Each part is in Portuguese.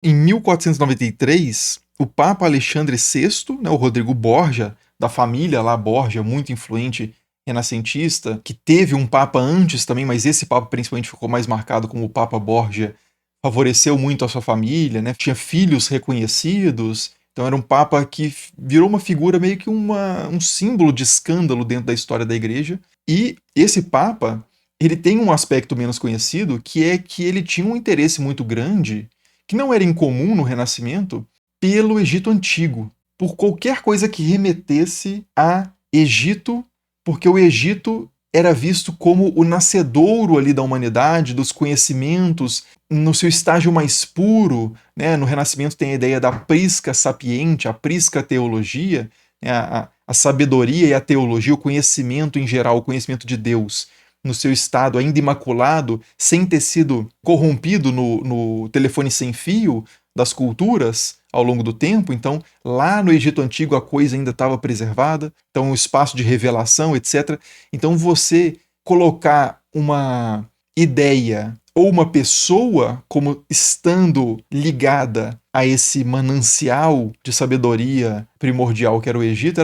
Em 1493, o Papa Alexandre VI, né, o Rodrigo Borgia, da família lá Borgia, muito influente renascentista, que teve um Papa antes também, mas esse Papa principalmente ficou mais marcado como o Papa Borgia, favoreceu muito a sua família, né, tinha filhos reconhecidos, então era um Papa que virou uma figura meio que um símbolo de escândalo dentro da história da Igreja. E esse Papa, ele tem um aspecto menos conhecido, que é que ele tinha um interesse muito grande que não era incomum no Renascimento, pelo Egito Antigo, por qualquer coisa que remetesse a Egito, porque o Egito era visto como o nascedouro ali da humanidade, dos conhecimentos, no seu estágio mais puro, né? No Renascimento tem a ideia da prisca sapiente, a prisca teologia, né? A sabedoria e a teologia, o conhecimento em geral, o conhecimento de Deus, no seu estado ainda imaculado, sem ter sido corrompido no telefone sem fio das culturas ao longo do tempo. Então, lá no Egito Antigo a coisa ainda estava preservada, então o espaço de revelação, etc. Então, você colocar uma ideia ou uma pessoa como estando ligada a esse manancial de sabedoria primordial que era o Egito,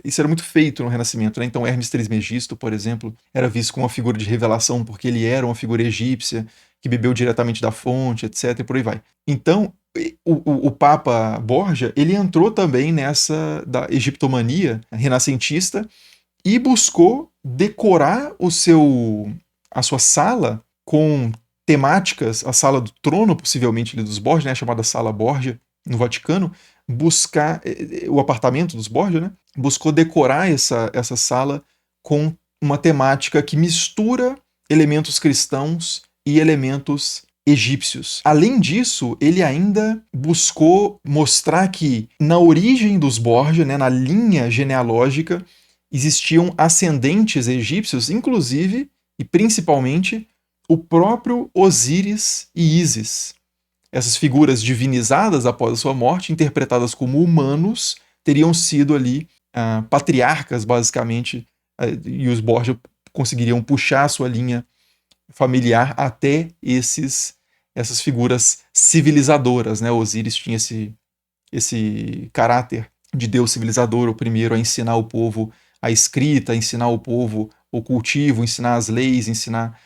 isso era muito feito no Renascimento, né? Então Hermes Trismegisto, por exemplo, era visto como uma figura de revelação porque ele era uma figura egípcia que bebeu diretamente da fonte, etc, e por aí vai. Então, o Papa Borgia, ele entrou também nessa da egiptomania renascentista e buscou decorar a sua sala com temáticas, a sala do trono, possivelmente ali dos Borgia, né, chamada Sala Borgia, no Vaticano, buscar o apartamento dos Borgia, né, buscou decorar essa sala com uma temática que mistura elementos cristãos e elementos egípcios. Além disso, ele ainda buscou mostrar que na origem dos Borgia, né, na linha genealógica, existiam ascendentes egípcios, inclusive e principalmente o próprio Osíris e Ísis. Essas figuras divinizadas após a sua morte, interpretadas como humanos, teriam sido ali patriarcas, basicamente, e os Borgia conseguiriam puxar a sua linha familiar até essas figuras civilizadoras. Né? Osíris tinha esse caráter de Deus civilizador, o primeiro a ensinar o povo a escrita, ensinar o povo o cultivo, ensinar as leis, ensinar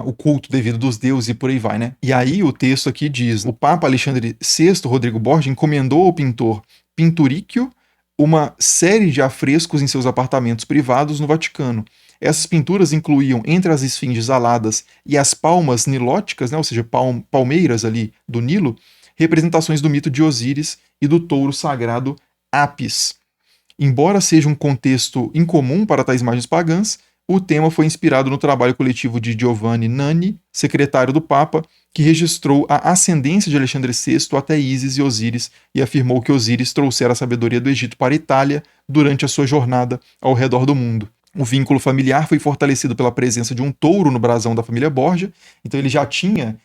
o culto devido dos deuses e por aí vai, né? E aí o texto aqui diz: o Papa Alexandre VI, Rodrigo Borgia, encomendou ao pintor Pinturicchio uma série de afrescos em seus apartamentos privados no Vaticano. Essas pinturas incluíam, entre as esfinges aladas e as palmas nilóticas, né, ou seja, palmeiras ali do Nilo, representações do mito de Osíris e do touro sagrado Apis. Embora seja um contexto incomum para tais imagens pagãs, o tema foi inspirado no trabalho coletivo de Giovanni Nanni, secretário do Papa, que registrou a ascendência de Alexandre VI até Ísis e Osíris e afirmou que Osíris trouxera a sabedoria do Egito para a Itália durante a sua jornada ao redor do mundo. O vínculo familiar foi fortalecido pela presença de um touro no brasão da família Borgia. Então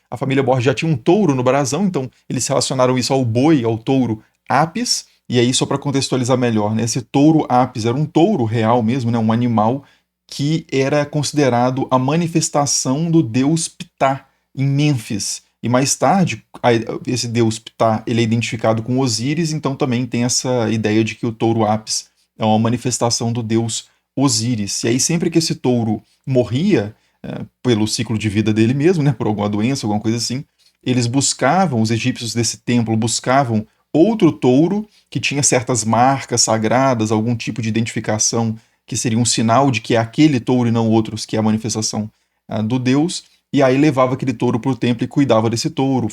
a família Borgia já tinha um touro no brasão, então eles relacionaram isso ao boi, ao touro Apis. E aí, só para contextualizar melhor, né, esse touro Apis era um touro real mesmo, né, um animal que era considerado a manifestação do deus Ptah em Mênfis. E mais tarde, esse deus Ptah ele é identificado com Osíris, então também tem essa ideia de que o touro Apis é uma manifestação do deus Osíris. E aí, sempre que esse touro morria, pelo ciclo de vida dele mesmo, né, por alguma doença, alguma coisa assim, eles buscavam, os egípcios desse templo buscavam outro touro que tinha certas marcas sagradas, algum tipo de identificação que seria um sinal de que é aquele touro e não outros, que é a manifestação do deus, e aí levava aquele touro para o templo e cuidava desse touro,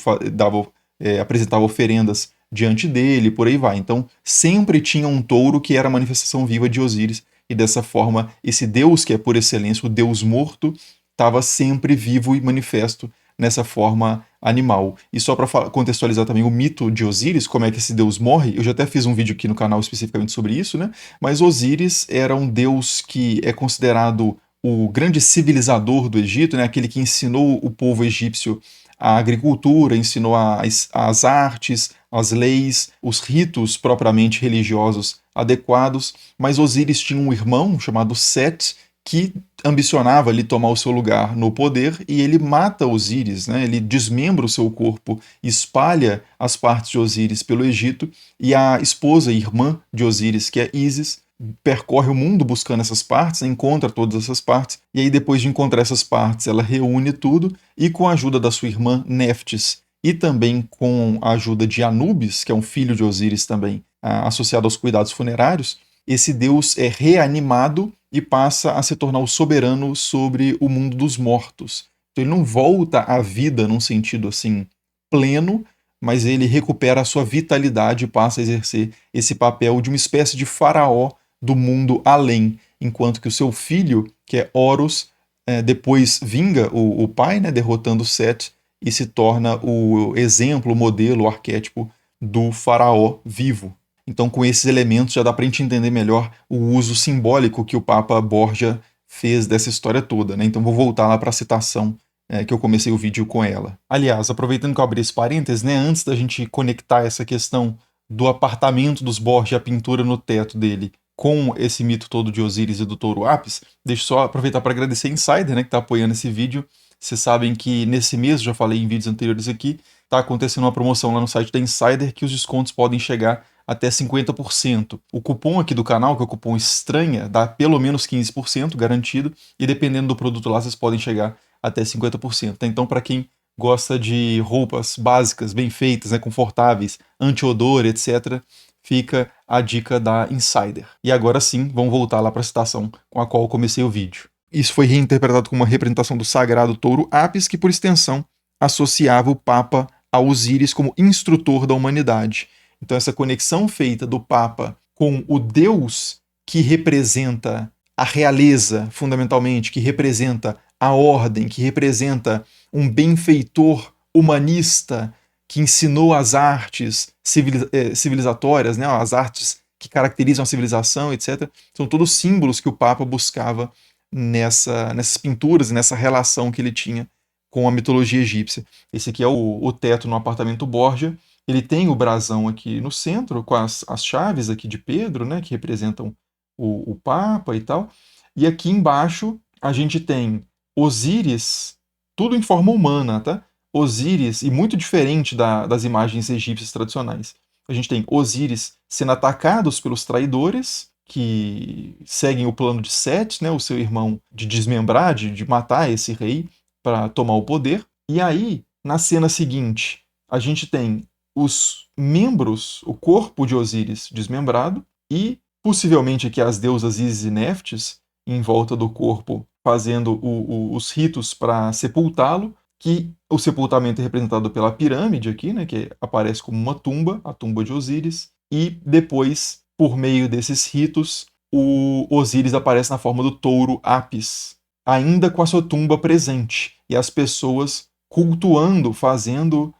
apresentava oferendas diante dele, por aí vai. Então, sempre tinha um touro que era a manifestação viva de Osíris, e dessa forma, esse deus que é por excelência o deus morto, estava sempre vivo e manifesto nessa forma animal. E só para contextualizar também o mito de Osíris, como é que esse deus morre, eu já até fiz um vídeo aqui no canal especificamente sobre isso, né? Mas Osíris era um deus que é considerado o grande civilizador do Egito, né? Aquele que ensinou o povo egípcio a agricultura, ensinou as artes, as leis, os ritos propriamente religiosos adequados. Mas Osíris tinha um irmão chamado Set, que ambicionava ali tomar o seu lugar no poder, e ele mata Osíris, né? Ele desmembra o seu corpo, espalha as partes de Osíris pelo Egito, e a esposa e irmã de Osíris, que é Ísis, percorre o mundo buscando essas partes, encontra todas essas partes, e aí depois de encontrar essas partes, ela reúne tudo, e com a ajuda da sua irmã Neftis, e também com a ajuda de Anubis, que é um filho de Osíris também, associado aos cuidados funerários, esse deus é reanimado e passa a se tornar o soberano sobre o mundo dos mortos. Então ele não volta à vida num sentido assim pleno, mas ele recupera a sua vitalidade e passa a exercer esse papel de uma espécie de faraó do mundo além, enquanto que o seu filho, que é Horus, depois vinga o pai, né, derrotando Set, e se torna o exemplo, o modelo, o arquétipo do faraó vivo. Então, com esses elementos, já dá para a gente entender melhor o uso simbólico que o Papa Borgia fez dessa história toda, né? Então, vou voltar lá para a citação que eu comecei o vídeo com ela. Aliás, aproveitando que eu abri esse parênteses, né, antes da gente conectar essa questão do apartamento dos Borgia, a pintura no teto dele, com esse mito todo de Osíris e do touro Apis, deixa eu só aproveitar para agradecer a Insider, né, que está apoiando esse vídeo. Vocês sabem que nesse mês, já falei em vídeos anteriores aqui, está acontecendo uma promoção lá no site da Insider que os descontos podem chegar até 50%. O cupom aqui do canal, que é o cupom estranha, dá pelo menos 15% garantido, e dependendo do produto lá, vocês podem chegar até 50%. Então, para quem gosta de roupas básicas, bem feitas, né, confortáveis, anti-odor, etc., fica a dica da Insider. E agora sim, vamos voltar lá para a citação com a qual eu comecei o vídeo. Isso foi reinterpretado como uma representação do sagrado touro Apis, que por extensão associava o Papa a Osíris como instrutor da humanidade. Então, essa conexão feita do Papa com o Deus que representa a realeza, fundamentalmente, que representa a ordem, que representa um benfeitor humanista que ensinou as artes civilizatórias, né, as artes que caracterizam a civilização, etc. São todos símbolos que o Papa buscava nessas pinturas e nessa relação que ele tinha com a mitologia egípcia. Esse aqui é o teto no apartamento Borgia. Ele tem o brasão aqui no centro, com as chaves aqui de Pedro, né, que representam o Papa e tal. E aqui embaixo a gente tem Osíris, tudo em forma humana, tá? Osíris, e muito diferente das imagens egípcias tradicionais. A gente tem Osíris sendo atacados pelos traidores, que seguem o plano de Set, né, o seu irmão, de desmembrar, de matar esse rei para tomar o poder. E aí, na cena seguinte, a gente tem os membros, o corpo de Osíris desmembrado e possivelmente aqui as deusas Ísis e Neftis em volta do corpo fazendo os ritos para sepultá-lo, que o sepultamento é representado pela pirâmide aqui, né, que aparece como uma tumba, a tumba de Osíris, e depois, por meio desses ritos, o Osíris aparece na forma do touro Apis, ainda com a sua tumba presente, e as pessoas cultuando, fazendo,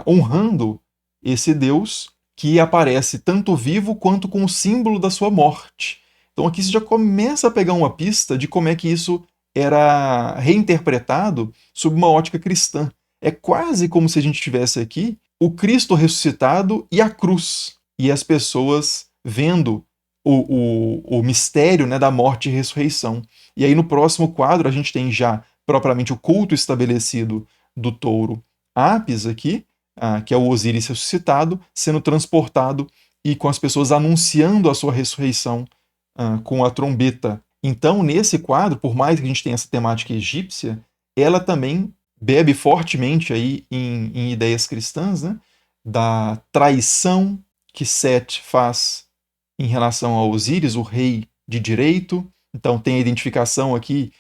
honrando esse deus que aparece tanto vivo quanto com o símbolo da sua morte. Então aqui você já começa a pegar uma pista de como é que isso era reinterpretado sob uma ótica cristã. É quase como se a gente tivesse aqui o Cristo ressuscitado e a cruz, e as pessoas vendo o mistério, né, da morte e ressurreição. E aí no próximo quadro a gente tem já propriamente o culto estabelecido do touro Apis aqui, que é o Osíris ressuscitado, sendo transportado e com as pessoas anunciando a sua ressurreição com a trombeta. Então, nesse quadro, por mais que a gente tenha essa temática egípcia, ela também bebe fortemente aí em ideias cristãs, né, da traição que Set faz em relação a Osíris, o rei de direito. Então tem a identificação aqui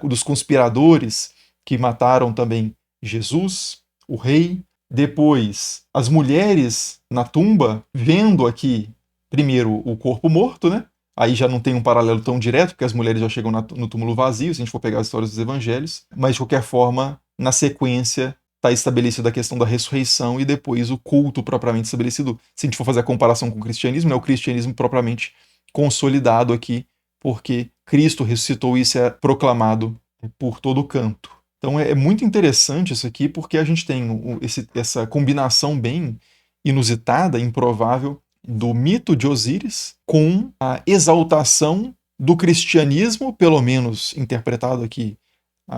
dos conspiradores que mataram também Jesus, o rei. Depois, as mulheres na tumba, vendo aqui, primeiro, o corpo morto, né? Aí já não tem um paralelo tão direto, porque as mulheres já chegam no túmulo vazio, se a gente for pegar as histórias dos evangelhos. Mas, de qualquer forma, na sequência, está estabelecida a questão da ressurreição e depois o culto propriamente estabelecido. Se a gente for fazer a comparação com o cristianismo, né, o cristianismo propriamente consolidado aqui, porque Cristo ressuscitou e isso é proclamado por todo canto. Então é muito interessante isso aqui, porque a gente tem essa combinação bem inusitada, improvável, do mito de Osíris com a exaltação do cristianismo, pelo menos interpretado aqui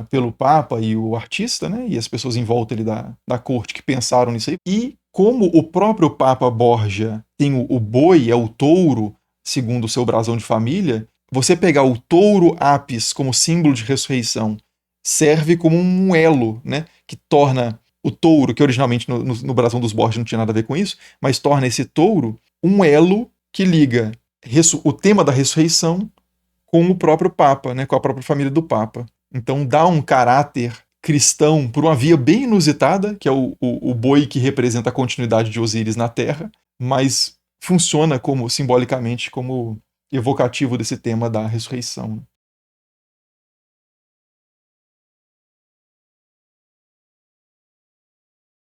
pelo Papa e o artista, né, e as pessoas em volta ali da corte que pensaram nisso aí, e como o próprio Papa Borgia tem o boi, é o touro, segundo o seu brasão de família, você pegar o touro Apis como símbolo de ressurreição serve como um elo, né, que torna o touro, que originalmente no brasão dos Borgia não tinha nada a ver com isso, mas torna esse touro um elo que liga o tema da ressurreição com o próprio Papa, né, com a própria família do Papa. Então dá um caráter cristão por uma via bem inusitada, que é o boi que representa a continuidade de Osíris na Terra, mas funciona como simbolicamente como evocativo desse tema da ressurreição.